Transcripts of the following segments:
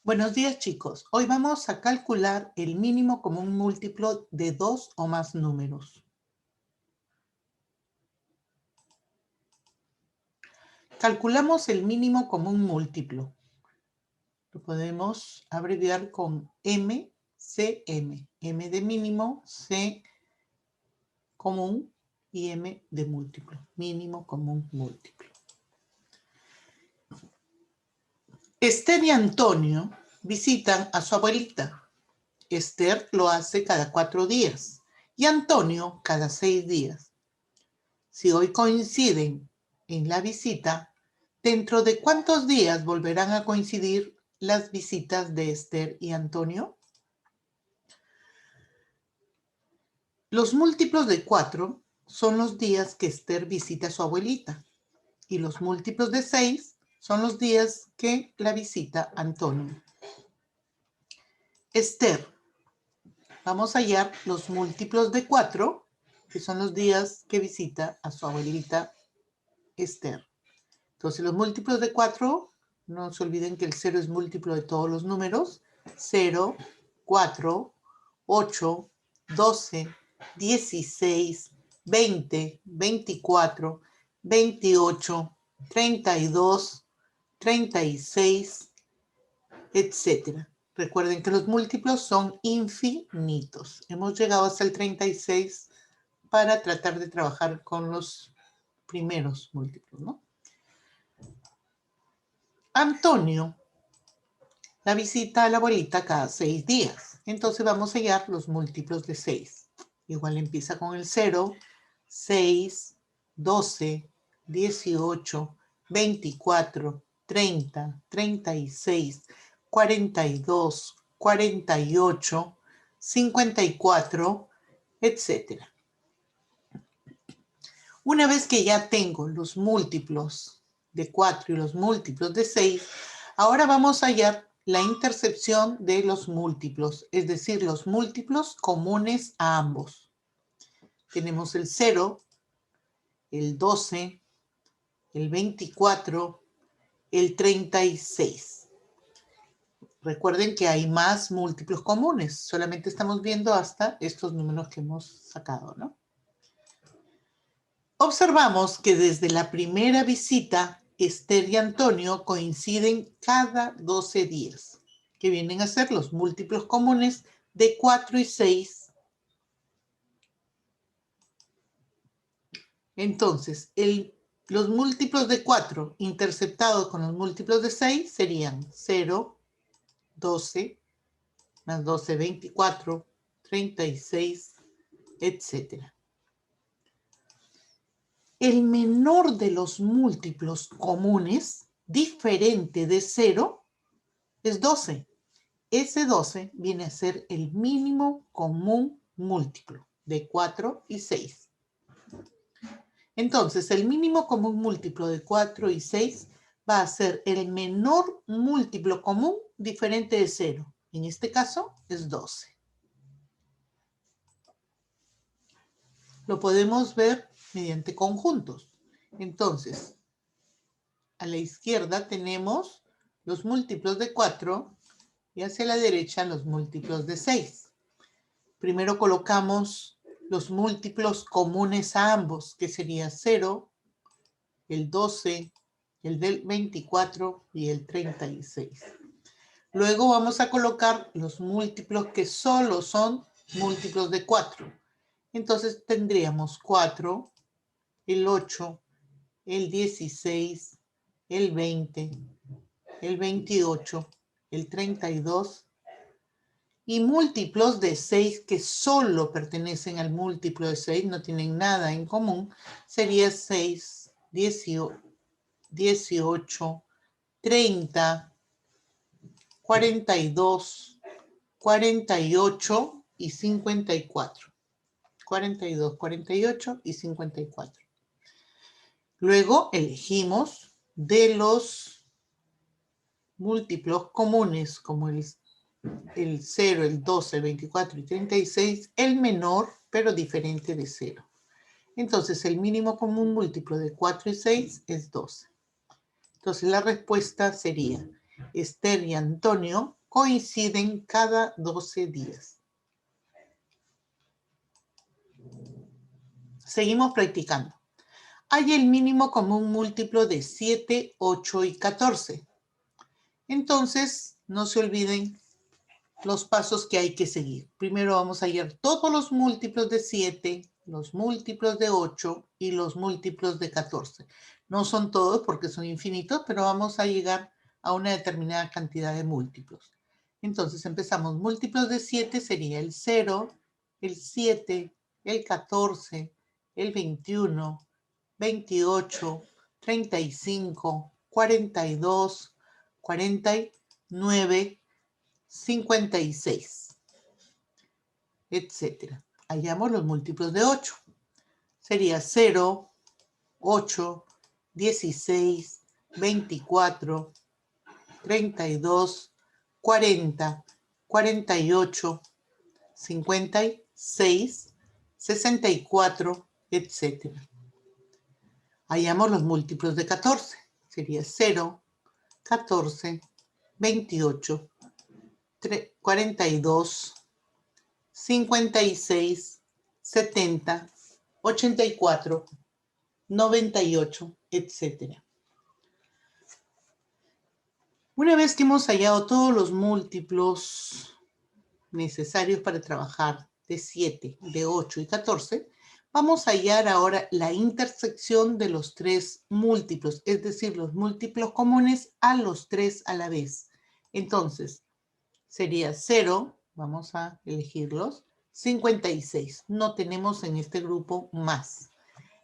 Buenos días, chicos. Hoy vamos a calcular el mínimo común múltiplo de dos o más números. Calculamos el mínimo común múltiplo. Lo podemos abreviar con MCM. M de mínimo, C común y M de múltiplo. Mínimo común múltiplo. Esther y Antonio visitan a su abuelita. Esther lo hace cada 4 días y Antonio cada 6 días. Si hoy coinciden en la visita, ¿dentro de cuántos días volverán a coincidir las visitas de Esther y Antonio? Los múltiplos de 4 son los días que Esther visita a su abuelita y los múltiplos de 6 son los días que la visita Antonio. Esther, vamos a hallar los múltiplos de 4, que son los días que visita a su abuelita Esther. Entonces, los múltiplos de 4, no se olviden que el 0 es múltiplo de todos los números. 0, 4, 8, 12, 16, 20, 24, 28, 32, 36, etc. Recuerden que los múltiplos son infinitos. Hemos llegado hasta el 36 para tratar de trabajar con los primeros múltiplos, ¿no? Antonio la visita a la abuelita cada 6 días. Entonces vamos a hallar los múltiplos de 6. Igual empieza con el 0, 6, 12, 18, 24, 30, 36, 42, 48, 54, etc. Una vez que ya tengo los múltiplos de 4 y los múltiplos de 6, ahora vamos a hallar la intercepción de los múltiplos, es decir, los múltiplos comunes a ambos. Tenemos el 0, el 12, el 24, el 36. Recuerden que hay más múltiplos comunes, solamente estamos viendo hasta estos números que hemos sacado, ¿no? Observamos que desde la primera visita, Esther y Antonio coinciden cada 12 días, que vienen a ser los múltiplos comunes de 4 y 6. Entonces, los múltiplos de 4 interceptados con los múltiplos de 6 serían 0, 12, más 12, 24, 36, etc. El menor de los múltiplos comunes, diferente de 0, es 12. Ese 12 viene a ser el mínimo común múltiplo de 4 y 6. Entonces, el mínimo común múltiplo de 4 y 6 va a ser el menor múltiplo común diferente de 0. En este caso, es 12. Lo podemos ver mediante conjuntos. Entonces, a la izquierda tenemos los múltiplos de 4 y hacia la derecha los múltiplos de 6. Primero colocamos los múltiplos comunes a ambos, que sería 0, el 12, el del 24 y el 36. Luego vamos a colocar los múltiplos que solo son múltiplos de 4. Entonces tendríamos 4, el 8, el 16, el 20, el 28, el 32 y múltiplos de 6 que solo pertenecen al múltiplo de 6, no tienen nada en común, sería 6, 18, 30, 42, 48 y 54. 42, 48 y 54. Luego elegimos de los múltiplos comunes como el 0, el 12, el 24 y 36, el menor, pero diferente de 0. Entonces, el mínimo común múltiplo de 4 y 6 es 12. Entonces, la respuesta sería Esther y Antonio coinciden cada 12 días. Seguimos practicando. Hay el mínimo común múltiplo de 7, 8 y 14. Entonces, no se olviden los pasos que hay que seguir. Primero vamos a hallar todos los múltiplos de 7, los múltiplos de 8 y los múltiplos de 14. No son todos porque son infinitos, pero vamos a llegar a una determinada cantidad de múltiplos. Entonces empezamos. Múltiplos de 7 sería el 0, el 7, el 14, el 21, 28, 35, 42, 49, 56, etc. Hallamos los múltiplos de 8. Sería 0, 8, 16, 24, 32, 40, 48, 56, 64, etc. Hallamos los múltiplos de 14. Sería 0, 14, 28, 42, 56, 70, 84, 98, etc. Una vez que hemos hallado todos los múltiplos necesarios para trabajar de 7, de 8 y 14, vamos a hallar ahora la intersección de los tres múltiplos, es decir, los múltiplos comunes a los tres a la vez. Entonces, sería 0, vamos a elegirlos, 56. No tenemos en este grupo más.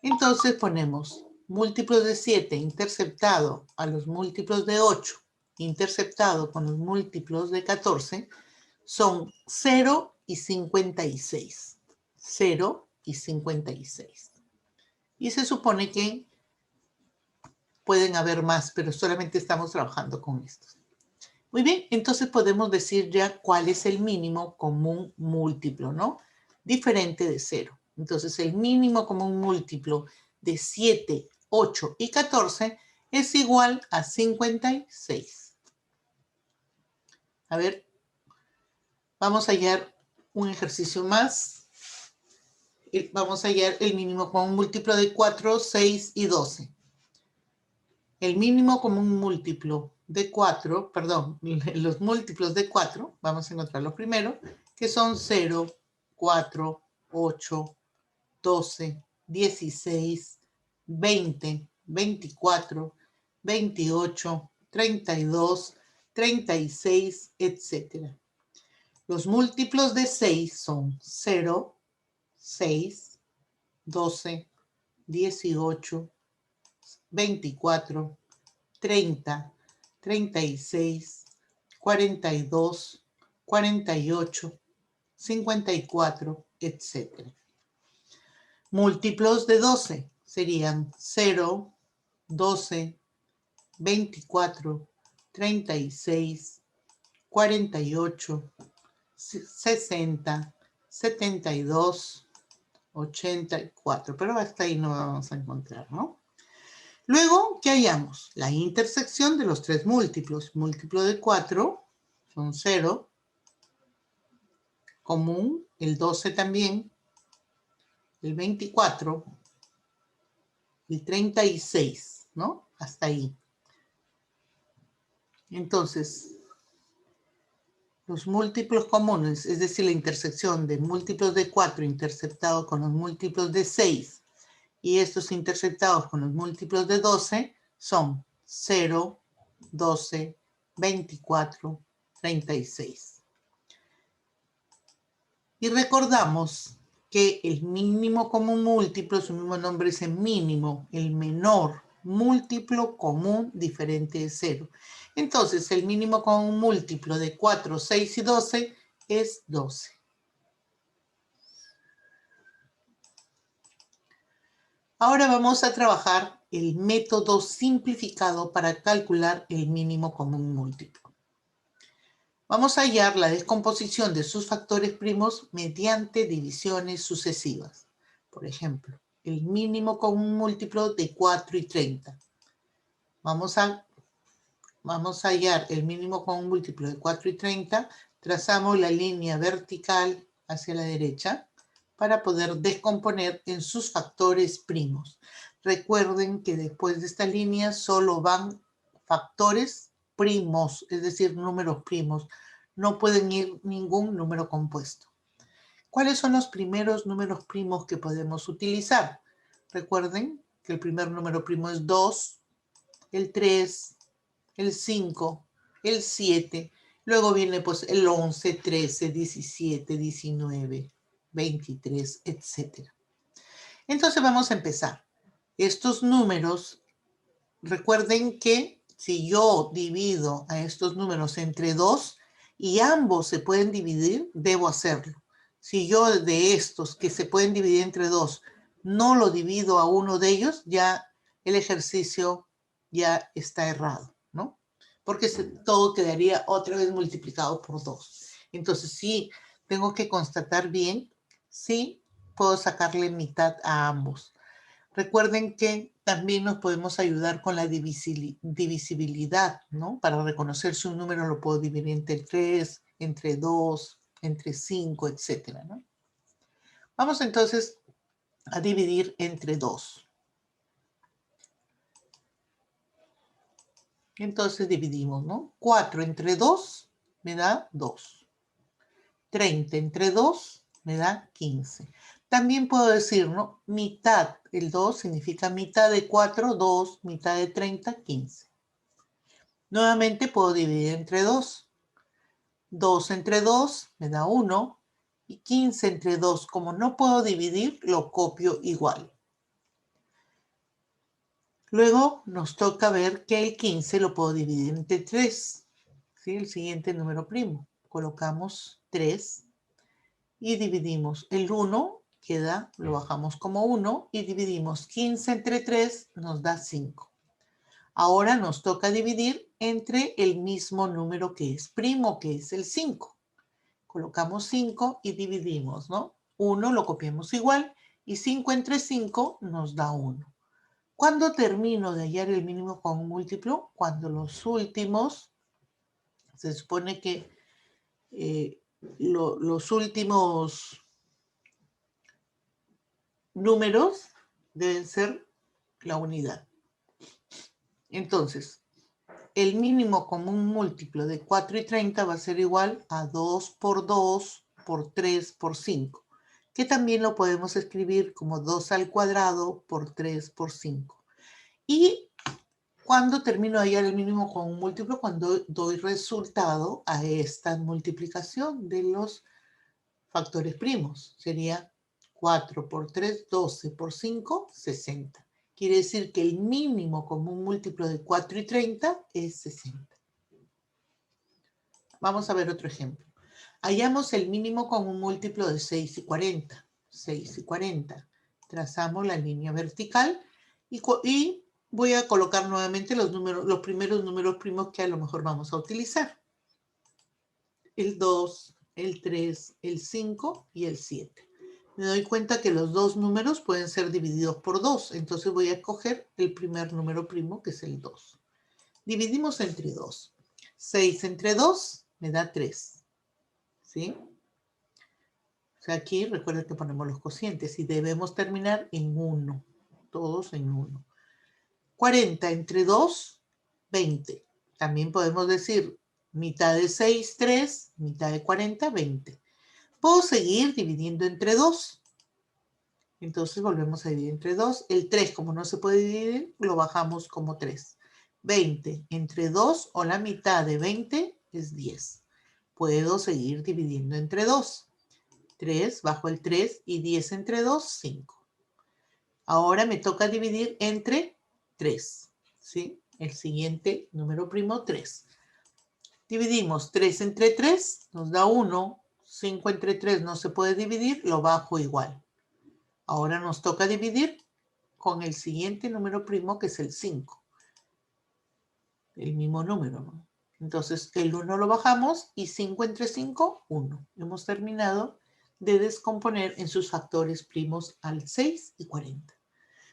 Entonces ponemos múltiplos de 7 interceptado a los múltiplos de 8, interceptado con los múltiplos de 14, son 0 y 56. 0 y 56. Y se supone que pueden haber más, pero solamente estamos trabajando con estos. Muy bien, entonces podemos decir ya cuál es el mínimo común múltiplo, ¿no? Diferente de 0. Entonces el mínimo común múltiplo de 7, 8 y 14 es igual a 56. A ver, vamos a hallar un ejercicio más. Vamos a hallar el mínimo común múltiplo de 4, 6 y 12. El mínimo común múltiplo de 4, perdón, los múltiplos de 4, vamos a encontrarlo primero, que son 0, 4, 8, 12, 16, 20, 24, 28, 32, 36, etc. Los múltiplos de 6 son 0, 6, 12, 18, 24, 30, 36, 42, 48, 54, etc. Múltiplos de 12 serían 0, 12, 24, 36, 48, 60, 72, 84. Pero hasta ahí no vamos a encontrar, ¿no? Luego, ¿qué hallamos? La intersección de los tres múltiplos. Múltiplo de 4 son 0. Común, el 12 también. El 24. El 36, ¿no? Hasta ahí. Entonces, los múltiplos comunes, es decir, la intersección de múltiplos de 4 interceptados con los múltiplos de 6 y estos interceptados con los múltiplos de 12 son 0, 12, 24, 36. Y recordamos que el mínimo común múltiplo, su mismo nombre es el mínimo, el menor múltiplo común diferente de 0. Entonces, el mínimo común múltiplo de 4, 6 y 12 es 12. Ahora vamos a trabajar el método simplificado para calcular el mínimo común múltiplo. Vamos a hallar la descomposición de sus factores primos mediante divisiones sucesivas. Por ejemplo, el mínimo común múltiplo de 4 y 30. Vamos a vamos a hallar el mínimo común múltiplo de 4 y 30, trazamos la línea vertical hacia la derecha para poder descomponer en sus factores primos. Recuerden que después de esta línea solo van factores primos, es decir, números primos. No pueden ir ningún número compuesto. ¿Cuáles son los primeros números primos que podemos utilizar? Recuerden que el primer número primo es 2, el 3, el 5, el 7. Luego viene pues el 11, 13, 17, 19, 23, etc. Entonces vamos a empezar. Estos números, recuerden que si yo divido a estos números entre 2 y ambos se pueden dividir, debo hacerlo. Si yo de estos que se pueden dividir entre 2 no lo divido a uno de ellos, ya el ejercicio ya está errado, ¿no? Porque todo quedaría otra vez multiplicado por 2. Entonces sí, tengo que constatar bien si puedo sacarle mitad a ambos. Recuerden que también nos podemos ayudar con la divisibilidad, ¿no? Para reconocer si un número lo puedo dividir entre 3, entre 2, entre 5, etcétera, ¿no? Vamos entonces a dividir entre 2. Entonces dividimos, ¿no? 4 entre 2 me da 2. 30 entre 2 me da 15. También puedo decir, ¿no? Mitad, el 2 significa mitad de 4, 2, mitad de 30, 15. Nuevamente puedo dividir entre 2. 2 entre 2 me da 1. Y 15 entre 2, como no puedo dividir, lo copio igual. Luego nos toca ver que el 15 lo puedo dividir entre 3. ¿Sí? El siguiente número primo. Colocamos 3 y dividimos el 1, queda, lo bajamos como 1 y dividimos 15 entre 3, nos da 5. Ahora nos toca dividir entre el mismo número que es primo, que es el 5. Colocamos 5 y dividimos, ¿no? 1 lo copiamos igual y 5 entre 5 nos da 1. ¿Cuándo termino de hallar el mínimo común múltiplo? Cuando los últimos, se supone que los últimos números deben ser la unidad. Entonces, el mínimo común múltiplo de 4 y 30 va a ser igual a 2 por 2 por 3 por 5, que también lo podemos escribir como 2 al cuadrado por 3 por 5. Y cuando termino de hallar el mínimo común múltiplo, cuando doy resultado a esta multiplicación de los factores primos, sería 4 por 3, 12 por 5, 60. Quiere decir que el mínimo común múltiplo de 4 y 30 es 60. Vamos a ver otro ejemplo. Hallamos el mínimo común múltiplo de 6 y 40. 6 y 40. Trazamos la línea vertical y voy a colocar nuevamente los primeros números primos que a lo mejor vamos a utilizar. El 2, el 3, el 5 y el 7. Me doy cuenta que los dos números pueden ser divididos por 2, entonces voy a escoger el primer número primo, que es el 2. Dividimos entre 2. 6 entre 2 me da 3. ¿Sí? O sea, aquí recuerden que ponemos los cocientes y debemos terminar en 1. Todos en 1. 40 entre 2, 20. También podemos decir mitad de 6, 3, mitad de 40, 20. Puedo seguir dividiendo entre 2. Entonces volvemos a dividir entre 2. El 3, como no se puede dividir, lo bajamos como 3. 20 entre 2 o la mitad de 20 es 10. Puedo seguir dividiendo entre 2. 3 bajo el 3 y 10 entre 2, 5. Ahora me toca dividir entre 3. ¿Sí? El siguiente número primo, 3. Dividimos 3 entre 3, nos da 1. 5 entre 3 no se puede dividir, lo bajo igual. Ahora nos toca dividir con el siguiente número primo, que es el 5. El mismo número, ¿no? Entonces, el 1 lo bajamos y 5 entre 5, 1. Hemos terminado de descomponer en sus factores primos al 6 y 40.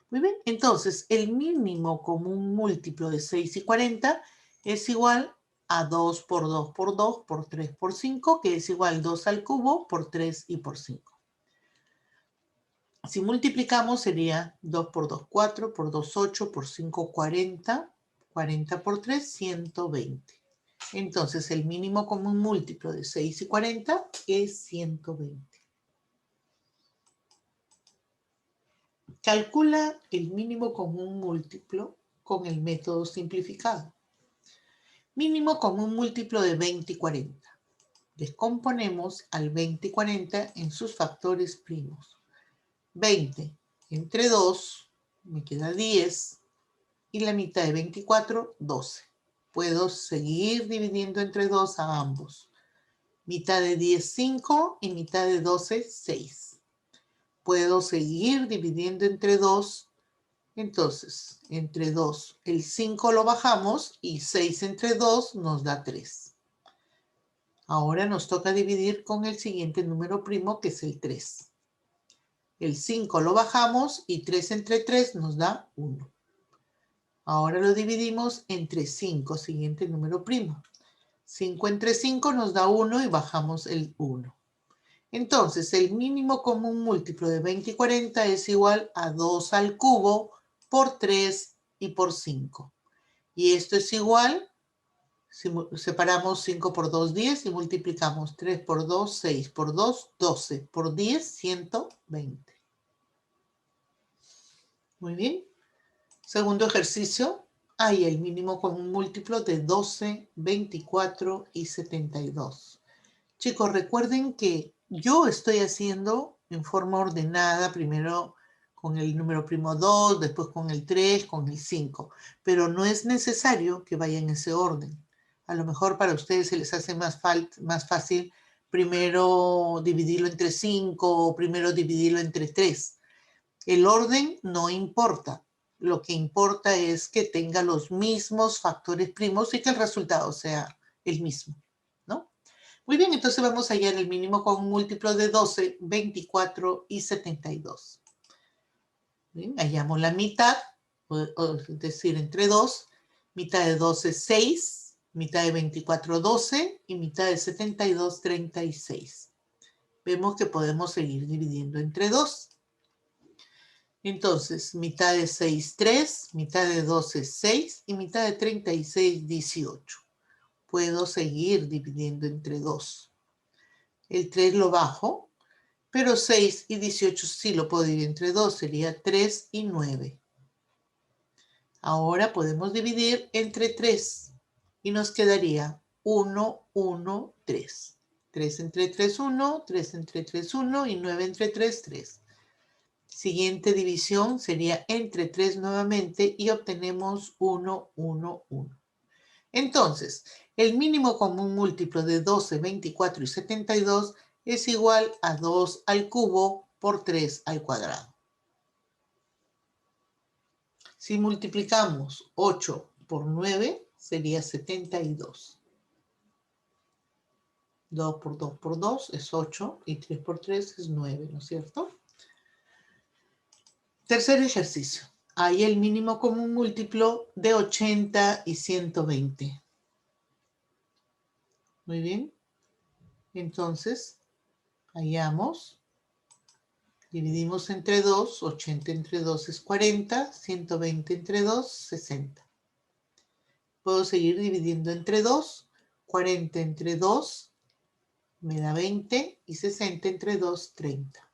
Muy bien, entonces, el mínimo común múltiplo de 6 y 40 es igual a 2 por 2 por 2 por 3 por 5, que es igual 2 al cubo por 3 y por 5. Si multiplicamos sería 2 por 2, 4, por 2, 8, por 5, 40, 40 por 3, 120. Entonces el mínimo común múltiplo de 6 y 40 es 120. Calcula el mínimo común múltiplo con el método simplificado. Mínimo común múltiplo de 20 y 40. Descomponemos al 20 y 40 en sus factores primos. 20 entre 2 me queda 10 y la mitad de 24, 12. Puedo seguir dividiendo entre 2 a ambos. Mitad de 10, 5 y mitad de 12, 6. Puedo seguir dividiendo entre 2. Entonces, entre 2, el 5 lo bajamos y 6 entre 2 nos da 3. Ahora nos toca dividir con el siguiente número primo, que es el 3. El 5 lo bajamos y 3 entre 3 nos da 1. Ahora lo dividimos entre 5, siguiente número primo. 5 entre 5 nos da 1 y bajamos el 1. Entonces, el mínimo común múltiplo de 20 y 40 es igual a 2 al cubo por 3 y por 5. Y esto es igual, si separamos 5 por 2, 10 y multiplicamos 3 por 2, 6 por 2, 12 por 10, 120. Muy bien. Segundo ejercicio, hay el mínimo común múltiplo de 12, 24 y 72. Chicos, recuerden que yo estoy haciendo en forma ordenada, primero con el número primo 2, después con el 3, con el 5, pero no es necesario que vaya en ese orden. A lo mejor para ustedes se les hace más fácil primero dividirlo entre 5 o primero dividirlo entre 3. El orden no importa. Lo que importa es que tenga los mismos factores primos y que el resultado sea el mismo, ¿no? Muy bien, entonces vamos a hallar el mínimo común múltiplo de 12, 24 y 72. Bien, hallamos la mitad, es decir, entre 2. Mitad de 12, 6. Mitad de 24, 12. Y mitad de 72, 36. Vemos que podemos seguir dividiendo entre 2. Entonces, mitad de 6, 3, mitad de 12, 6 y mitad de 36, 18. Puedo seguir dividiendo entre 2. El 3 lo bajo, pero 6 y 18 sí lo puedo dividir entre 2, sería 3 y 9. Ahora podemos dividir entre 3 y nos quedaría 1, 1, 3. 3 entre 3, 1, 3 entre 3, 1 y 9 entre 3, 3. Siguiente división sería entre 3 nuevamente y obtenemos 1, 1, 1. Entonces, el mínimo común múltiplo de 12, 24 y 72 es igual a 2 al cubo por 3 al cuadrado. Si multiplicamos 8 por 9, sería 72. 2 por 2 por 2 es 8 y 3 por 3 es 9, ¿no es cierto? Tercer ejercicio. Hay el mínimo común múltiplo de 80 y 120. Muy bien. Entonces, hallamos. Dividimos entre 2. 80 entre 2 es 40. 120 entre 2, 60. Puedo seguir dividiendo entre 2. 40 entre 2 me da 20. Y 60 entre 2, 30.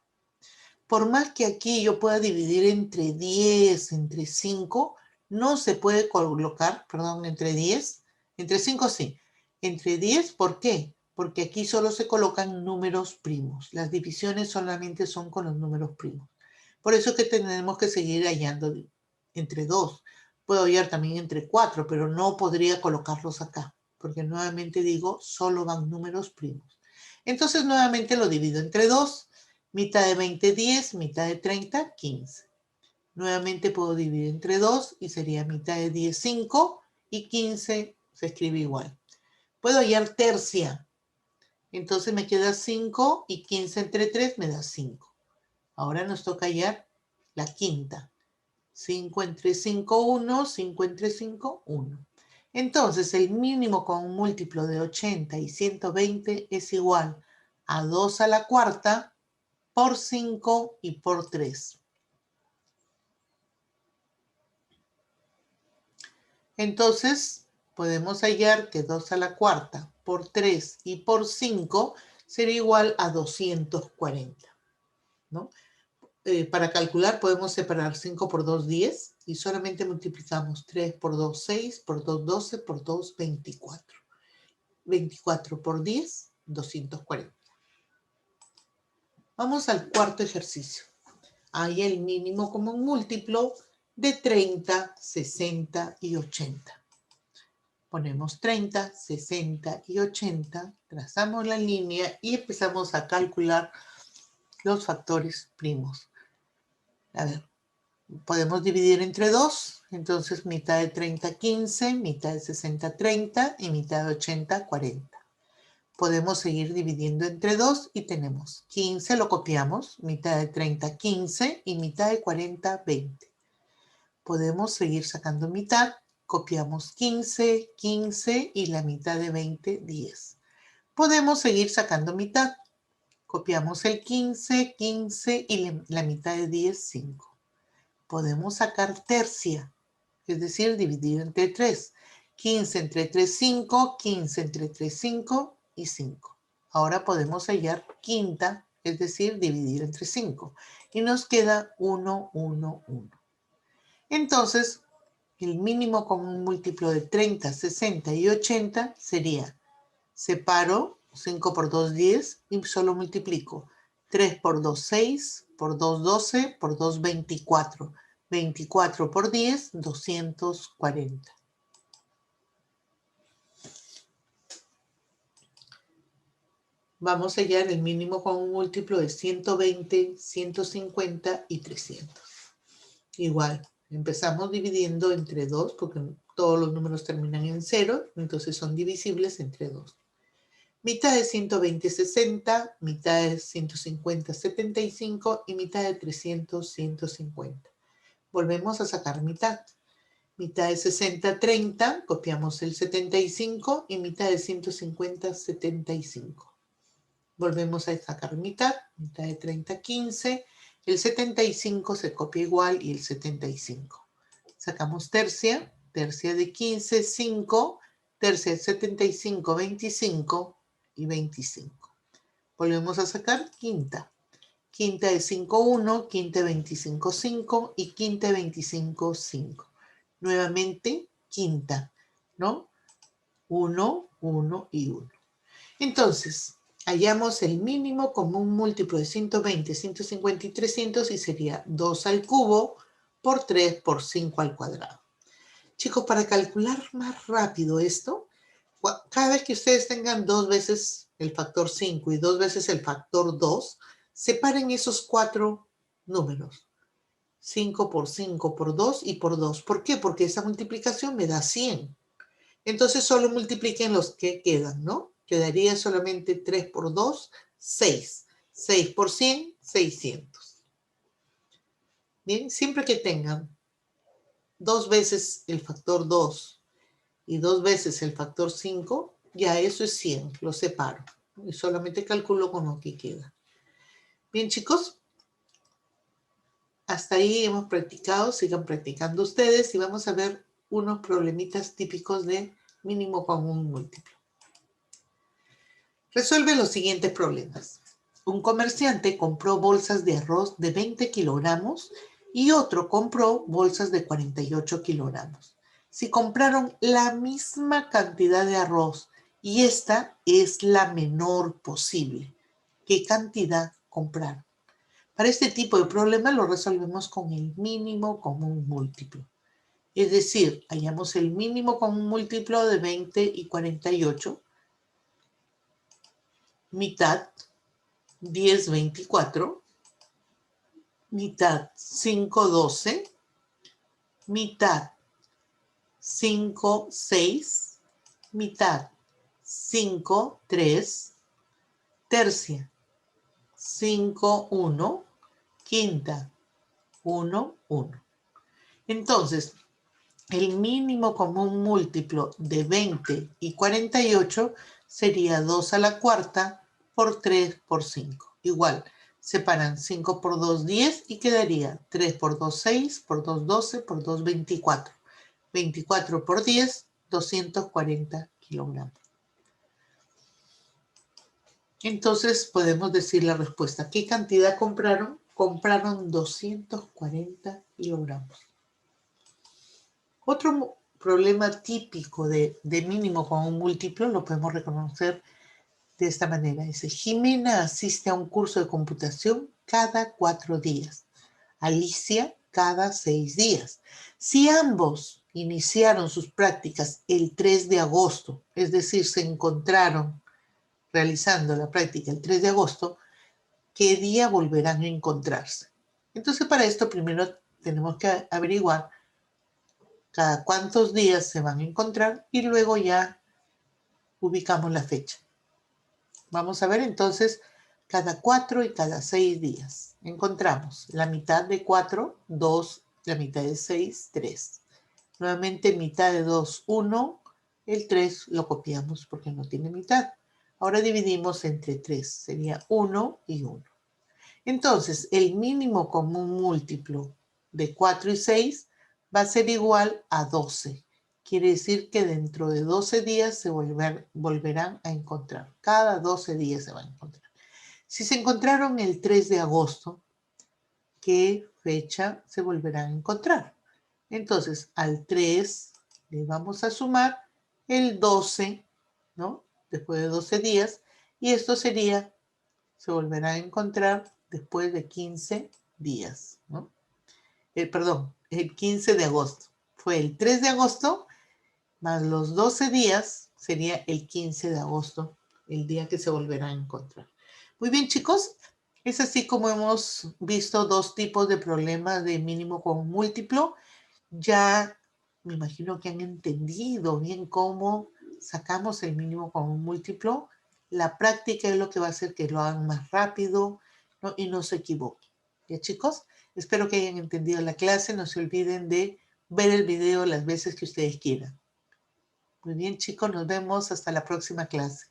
Por más que aquí yo pueda dividir entre 10, entre 5, no se puede colocar, perdón, entre 10, entre 5 sí, entre 10, ¿por qué? Porque aquí solo se colocan números primos. Las divisiones solamente son con los números primos. Por eso es que tenemos que seguir hallando entre 2. Puedo hallar también entre 4, pero no podría colocarlos acá, porque nuevamente digo, solo van números primos. Entonces nuevamente lo divido entre 2. Mitad de 20, 10, mitad de 30, 15. Nuevamente puedo dividir entre 2 y sería mitad de 10, 5 y 15 se escribe igual. Puedo hallar tercia. Entonces me queda 5 y 15 entre 3 me da 5. Ahora nos toca hallar la quinta. 5 entre 5, 1, 5 entre 5, 1. Entonces, el mínimo con un múltiplo de 80 y 120 es igual a 2 a la cuarta por 5 y por 3. Entonces, podemos hallar que 2 a la cuarta por 3 y por 5 sería igual a 240, ¿no? Para calcular podemos separar 5 por 2, 10 y solamente multiplicamos 3 por 2, 6, por 2, 12, por 2, 24. 24 por 10, 240. Vamos al cuarto ejercicio. Hay el mínimo común múltiplo de 30, 60 y 80. Ponemos 30, 60 y 80, trazamos la línea y empezamos a calcular los factores primos. A ver, podemos dividir entre 2, entonces mitad de 30, 15, mitad de 60, 30 y mitad de 80, 40. Podemos seguir dividiendo entre 2 y tenemos 15, lo copiamos, mitad de 30, 15 y mitad de 40, 20. Podemos seguir sacando mitad, copiamos 15, 15 y la mitad de 20, 10. Podemos seguir sacando mitad, copiamos el 15, 15 y la mitad de 10, 5. Podemos sacar tercia, es decir, dividir entre 3. 15 entre 3, 5, 15 entre 3, 5 y 5. Ahora podemos hallar quinta, es decir, dividir entre 5. Y nos queda 1, 1, 1. Entonces, el mínimo común múltiplo de 30, 60 y 80 sería, separo 5 por 2, 10 y solo multiplico 3 por 2, 6, por 2, 12, por 2, 24. 24 por 10, 240. Vamos a hallar el mínimo común múltiplo de 120, 150 y 300. Igual, empezamos dividiendo entre 2 porque todos los números terminan en 0, entonces son divisibles entre 2. Mitad de 120, 60, mitad de 150, 75 y mitad de 300, 150. Volvemos a sacar mitad. Mitad de 60, 30, copiamos el 75 y mitad de 150, 75. Volvemos a sacar mitad, mitad de 30, 15, el 75 se copia igual y el 75. Sacamos tercia, tercia de 15, 5, tercia de 75, 25 y 25. Volvemos a sacar quinta. Quinta de 5, 1, quinta de 25, 5 y quinta de 25, 5. Nuevamente, quinta, ¿no? 1, 1 y 1. Entonces, hallamos el mínimo común múltiplo de 120, 150 y 300 y sería 2 al cubo por 3 por 5 al cuadrado. Chicos, para calcular más rápido esto, cada vez que ustedes tengan 2 veces el factor 5 y 2 veces el factor 2, separen esos 4 números. 5 por 5 por 2 y por 2. ¿Por qué? Porque esa multiplicación me da 100. Entonces solo multipliquen los que quedan, ¿no? Quedaría solamente 3 por 2, 6. 6 por 100, 600. Bien, siempre que tengan 2 veces el factor 2 y 2 veces el factor 5, ya eso es 100, lo separo. Y solamente calculo con lo que queda. Bien, chicos, hasta ahí hemos practicado, sigan practicando ustedes y vamos a ver unos problemitas típicos de mínimo común múltiplo. Resuelve los siguientes problemas. Un comerciante compró bolsas de arroz de 20 kilogramos y otro compró bolsas de 48 kilogramos. Si compraron la misma cantidad de arroz y esta es la menor posible, ¿qué cantidad compraron? Para este tipo de problema lo resolvemos con el mínimo común múltiplo. Es decir, hallamos el mínimo común múltiplo de 20 y 48, mitad 10, 24, mitad 5, 12, mitad 5, 6, mitad 5, 3, tercia 5, 1, quinta 1, 1. Entonces, el mínimo común múltiplo de 20 y 48 sería 2 a la cuarta por 3 por 5. Igual, separan 5 por 2, 10 y quedaría 3 por 2, 6, por 2, 12, por 2, 24. 24 por 10, 240 kilogramos. Entonces podemos decir la respuesta. ¿Qué cantidad compraron? Compraron 240 kilogramos. Otro problema típico de mínimo con un múltiplo lo podemos reconocer de esta manera. Dice, Jimena asiste a un curso de computación cada 4 días. Alicia cada 6 días. Si ambos iniciaron sus prácticas el 3 de agosto, es decir, se encontraron realizando la práctica el 3 de agosto, ¿qué día volverán a encontrarse? Entonces, para esto primero tenemos que averiguar cada cuántos días se van a encontrar y luego ya ubicamos la fecha. Vamos a ver entonces cada 4 y cada 6 días. Encontramos la mitad de 4, 2, la mitad de 6, 3. Nuevamente mitad de 2, 1. El 3 lo copiamos porque no tiene mitad. Ahora dividimos entre 3. Sería 1 y 1. Entonces, el mínimo común múltiplo de 4 y 6 va a ser igual a 12. Quiere decir que dentro de 12 días se volverán a encontrar. Cada 12 días se van a encontrar. Si se encontraron el 3 de agosto, ¿qué fecha se volverán a encontrar? Entonces, al 3 le vamos a sumar el 12, ¿no? Después de 12 días. Y esto sería, se volverá a encontrar después de 15 días, ¿no? Perdón, el 15 de agosto. Fue el 3 de agosto más los 12 días, sería el 15 de agosto, el día que se volverá a encontrar. Muy bien, chicos, es así como hemos visto dos tipos de problemas de mínimo con múltiplo. Ya me imagino que han entendido bien cómo sacamos el mínimo con un múltiplo. La práctica es lo que va a hacer que lo hagan más rápido, ¿no? Y no se equivoquen. ¿Ya, chicos? Espero que hayan entendido la clase. No se olviden de ver el video las veces que ustedes quieran. Muy bien, chicos, nos vemos hasta la próxima clase.